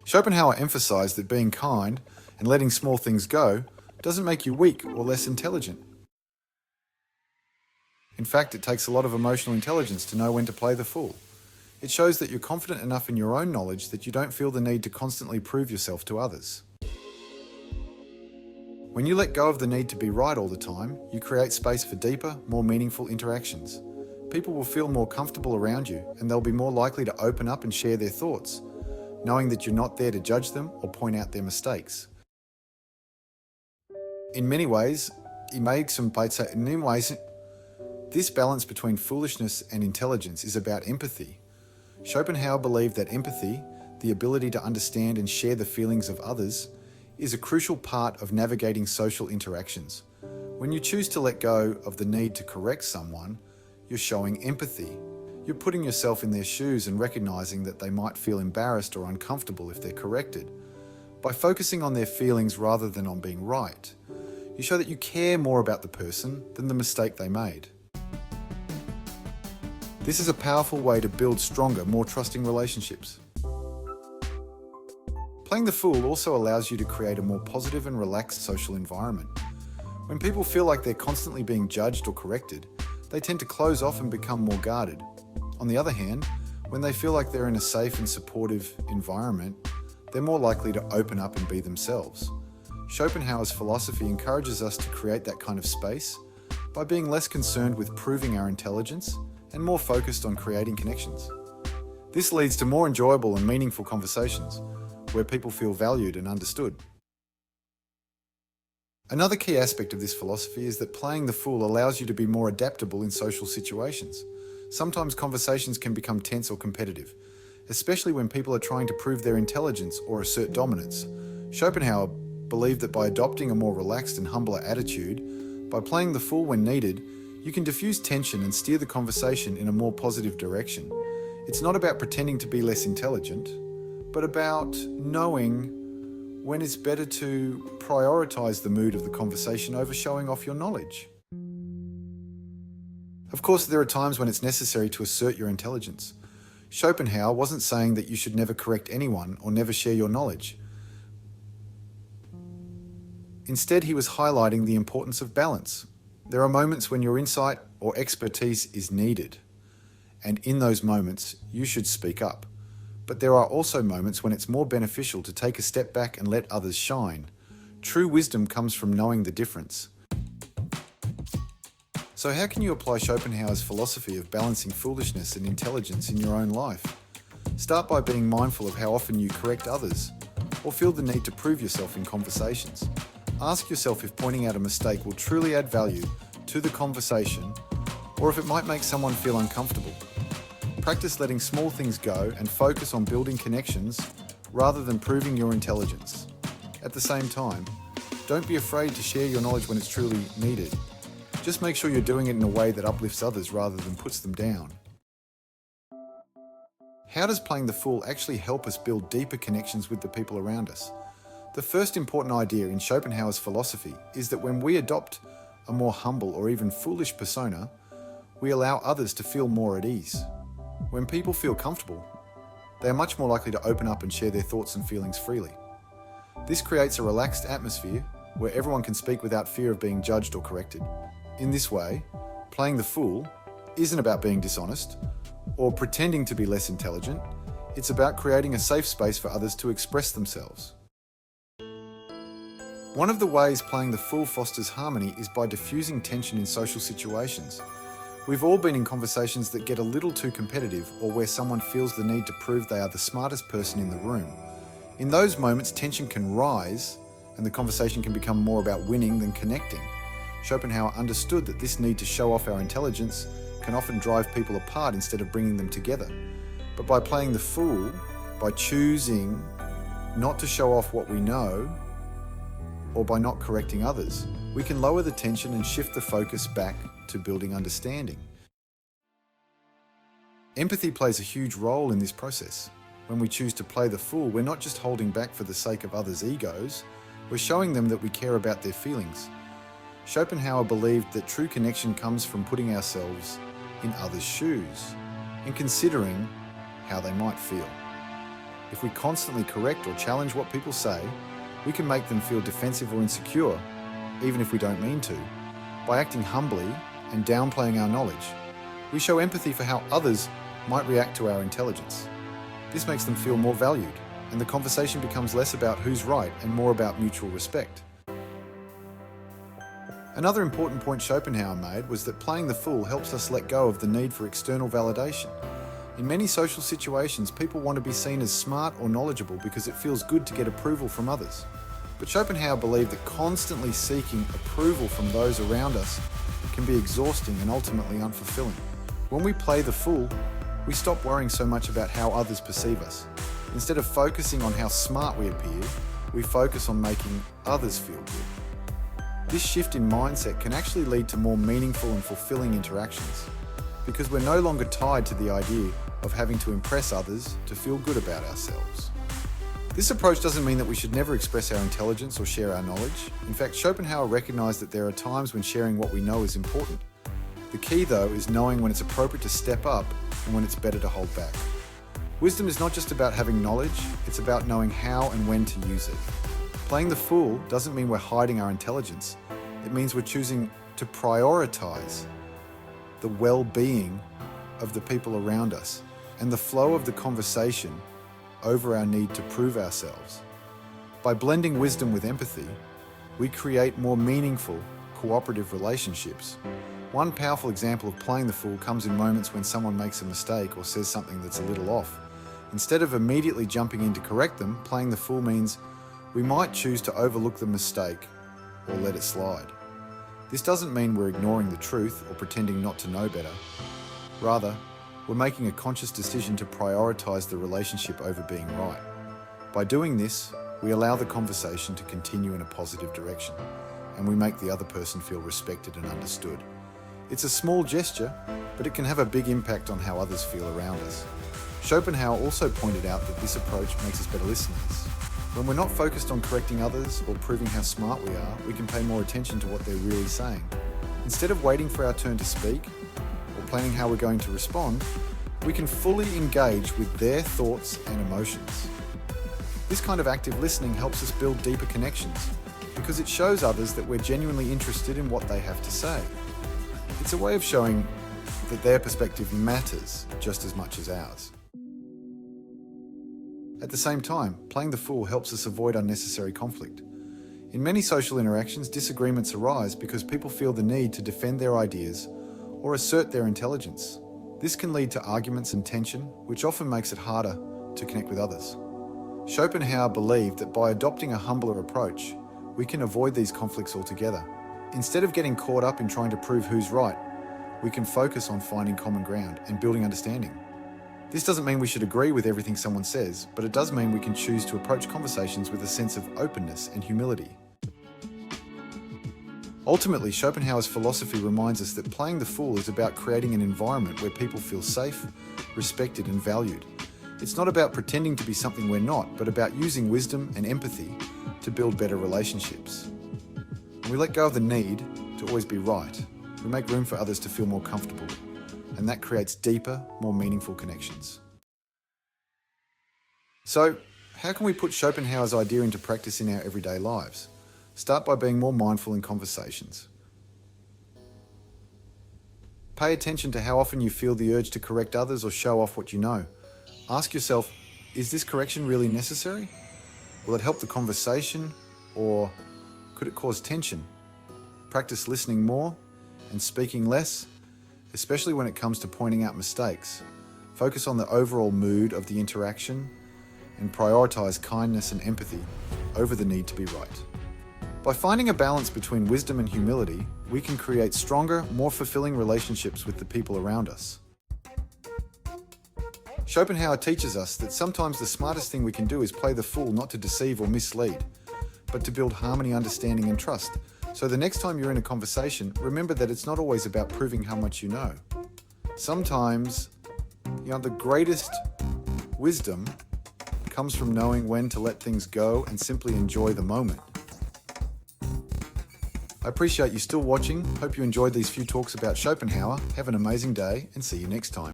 Schopenhauer emphasized that being kind and letting small things go doesn't make you weak or less intelligent. In fact, it takes a lot of emotional intelligence to know when to play the fool. It shows that you're confident enough in your own knowledge that you don't feel the need to constantly prove yourself to others. When you let go of the need to be right all the time, you create space for deeper, more meaningful interactions. People will feel more comfortable around you, and they'll be more likely to open up and share their thoughts, knowing that you're not there to judge them or point out their mistakes. In many ways, this balance between foolishness and intelligence is about empathy. Schopenhauer believed that empathy, the ability to understand and share the feelings of others, is a crucial part of navigating social interactions. When you choose to let go of the need to correct someone, you're showing empathy. You're putting yourself in their shoes and recognizing that they might feel embarrassed or uncomfortable if they're corrected. By focusing on their feelings rather than on being right, you show that you care more about the person than the mistake they made. This is a powerful way to build stronger, more trusting relationships. Playing the fool also allows you to create a more positive and relaxed social environment. When people feel like they're constantly being judged or corrected, they tend to close off and become more guarded. On the other hand, when they feel like they're in a safe and supportive environment, they're more likely to open up and be themselves. Schopenhauer's philosophy encourages us to create that kind of space by being less concerned with proving our intelligence and more focused on creating connections. This leads to more enjoyable and meaningful conversations, where people feel valued and understood. Another key aspect of this philosophy is that playing the fool allows you to be more adaptable in social situations. Sometimes conversations can become tense or competitive, especially when people are trying to prove their intelligence or assert dominance. Schopenhauer believed that by adopting a more relaxed and humbler attitude, by playing the fool when needed, you can diffuse tension and steer the conversation in a more positive direction. It's not about pretending to be less intelligent, but about knowing when it's better to prioritize the mood of the conversation over showing off your knowledge. Of course, there are times when it's necessary to assert your intelligence. Schopenhauer wasn't saying that you should never correct anyone or never share your knowledge. Instead, he was highlighting the importance of balance. There are moments when your insight or expertise is needed, and in those moments, you should speak up. But there are also moments when it's more beneficial to take a step back and let others shine. True wisdom comes from knowing the difference. So how can you apply Schopenhauer's philosophy of balancing foolishness and intelligence in your own life? Start by being mindful of how often you correct others, or feel the need to prove yourself in conversations. Ask yourself if pointing out a mistake will truly add value to the conversation, or if it might make someone feel uncomfortable. Practice letting small things go and focus on building connections rather than proving your intelligence. At the same time, don't be afraid to share your knowledge when it's truly needed. Just make sure you're doing it in a way that uplifts others rather than puts them down. How does playing the fool actually help us build deeper connections with the people around us? The first important idea in Schopenhauer's philosophy is that when we adopt a more humble or even foolish persona, we allow others to feel more at ease. When people feel comfortable, they are much more likely to open up and share their thoughts and feelings freely. This creates a relaxed atmosphere where everyone can speak without fear of being judged or corrected. In this way, playing the fool isn't about being dishonest or pretending to be less intelligent. It's about creating a safe space for others to express themselves. One of the ways playing the fool fosters harmony is by diffusing tension in social situations. We've all been in conversations that get a little too competitive or where someone feels the need to prove they are the smartest person in the room. In those moments, tension can rise and the conversation can become more about winning than connecting. Schopenhauer understood that this need to show off our intelligence can often drive people apart instead of bringing them together. But by playing the fool, by choosing not to show off what we know, or by not correcting others, we can lower the tension and shift the focus back to building understanding. Empathy plays a huge role in this process. When we choose to play the fool, we're not just holding back for the sake of others' egos, we're showing them that we care about their feelings. Schopenhauer believed that true connection comes from putting ourselves in others' shoes and considering how they might feel. If we constantly correct or challenge what people say, we can make them feel defensive or insecure, even if we don't mean to. By acting humbly and downplaying our knowledge, we show empathy for how others might react to our intelligence. This makes them feel more valued, and the conversation becomes less about who's right and more about mutual respect. Another important point Schopenhauer made was that playing the fool helps us let go of the need for external validation. In many social situations, people want to be seen as smart or knowledgeable because it feels good to get approval from others. But Schopenhauer believed that constantly seeking approval from those around us can be exhausting and ultimately unfulfilling. When we play the fool, we stop worrying so much about how others perceive us. Instead of focusing on how smart we appear, we focus on making others feel good. This shift in mindset can actually lead to more meaningful and fulfilling interactions, because we're no longer tied to the idea of having to impress others to feel good about ourselves. This approach doesn't mean that we should never express our intelligence or share our knowledge. In fact, Schopenhauer recognized that there are times when sharing what we know is important. The key, though, is knowing when it's appropriate to step up and when it's better to hold back. Wisdom is not just about having knowledge, it's about knowing how and when to use it. Playing the fool doesn't mean we're hiding our intelligence. It means we're choosing to prioritize the well-being of the people around us and the flow of the conversation over our need to prove ourselves. By blending wisdom with empathy, we create more meaningful, cooperative relationships. One powerful example of playing the fool comes in moments when someone makes a mistake or says something that's a little off. Instead of immediately jumping in to correct them, playing the fool means we might choose to overlook the mistake or let it slide. This doesn't mean we're ignoring the truth or pretending not to know better. Rather, we're making a conscious decision to prioritize the relationship over being right. By doing this, we allow the conversation to continue in a positive direction, and we make the other person feel respected and understood. It's a small gesture, but it can have a big impact on how others feel around us. Schopenhauer also pointed out that this approach makes us better listeners. When we're not focused on correcting others or proving how smart we are, we can pay more attention to what they're really saying. Instead of waiting for our turn to speak or planning how we're going to respond, we can fully engage with their thoughts and emotions. This kind of active listening helps us build deeper connections because it shows others that we're genuinely interested in what they have to say. It's a way of showing that their perspective matters just as much as ours. At the same time, playing the fool helps us avoid unnecessary conflict. In many social interactions, disagreements arise because people feel the need to defend their ideas or assert their intelligence. This can lead to arguments and tension, which often makes it harder to connect with others. Schopenhauer believed that by adopting a humbler approach, we can avoid these conflicts altogether. Instead of getting caught up in trying to prove who's right, we can focus on finding common ground and building understanding. This doesn't mean we should agree with everything someone says, but it does mean we can choose to approach conversations with a sense of openness and humility. Ultimately, Schopenhauer's philosophy reminds us that playing the fool is about creating an environment where people feel safe, respected, and valued. It's not about pretending to be something we're not, but about using wisdom and empathy to build better relationships. When we let go of the need to always be right, we make room for others to feel more comfortable, and that creates deeper, more meaningful connections. So, how can we put Schopenhauer's idea into practice in our everyday lives? Start by being more mindful in conversations. Pay attention to how often you feel the urge to correct others or show off what you know. Ask yourself, is this correction really necessary? Will it help the conversation, or could it cause tension? Practice listening more and speaking less, especially when it comes to pointing out mistakes. Focus on the overall mood of the interaction and prioritize kindness and empathy over the need to be right. By finding a balance between wisdom and humility, we can create stronger, more fulfilling relationships with the people around us. Schopenhauer teaches us that sometimes the smartest thing we can do is play the fool, not to deceive or mislead, but to build harmony, understanding, and trust. So the next time you're in a conversation, remember that it's not always about proving how much you know. Sometimes, the greatest wisdom comes from knowing when to let things go and simply enjoy the moment. I appreciate you still watching. Hope you enjoyed these few talks about Schopenhauer. Have an amazing day and see you next time.